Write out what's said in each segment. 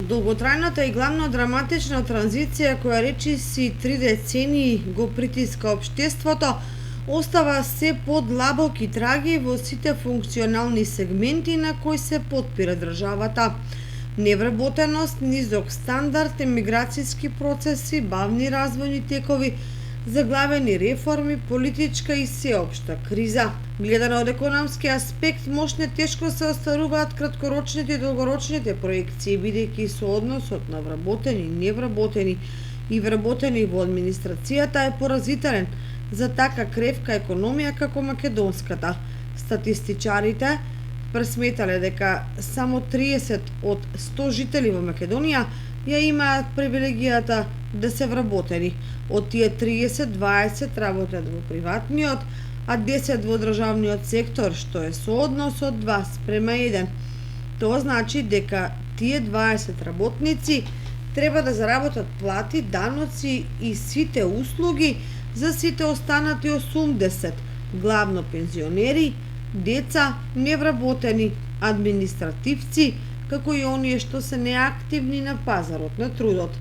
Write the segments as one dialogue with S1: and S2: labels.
S1: Долготрајната и главно драматична транзиција која речиси 3 децении го притиска општеството, остава се подлабоки траги во сите функционални сегменти на кои се потпира државата. Невработеност, низок стандард, емиграцијски процеси, бавни развојни текови, заглавени реформи, политичка и сеопшта криза. Гледано од економски аспект, мошне тешко се остваруваат краткорочните и долгорочните проекции, бидејќи соодносот на вработени, невработени и вработени во администрацијата е поразителен за така кревка економија како македонската. Статистичарите пресметале дека само 30 од 100 жители во Македонија ја имаат привилегијата да се вработени. Од тие 30, 20 работат во приватниот, а 10 во државниот сектор, што е соодносот 2:1. Тоа значи дека тие 20 работници треба да заработат плати, даноци и сите услуги за сите останати 80, главно пензионери, деца, невработени, административци, како и оние што се неактивни на пазарот на трудот.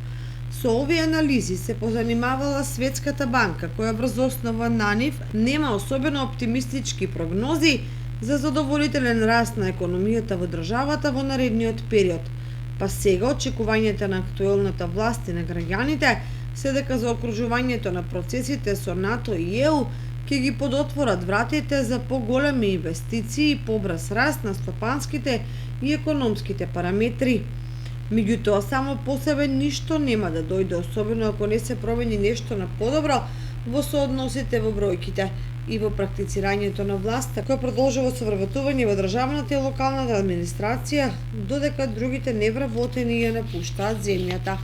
S1: Со овие анализи се позанимавала Светската банка, која врз основа на нив нема особено оптимистички прогнози за задоволителен раст на економијата во државата во наредниот период. Па сега очекувањата на актуелната власт и на граѓаните се дека заокружувањето на процесите со НАТО и ЕУ ќе ги подотворат вратите за поголеми инвестиции и побрз раст на стопанските и економските параметри. Меѓутоа, само по себе ништо нема да дојде, особено ако не се промени нешто на подобро во соодносите во бројките и во практицирањето на власта, која продолжува совработување во државната и локалната администрација, додека другите невработени ја напуштаат земјата.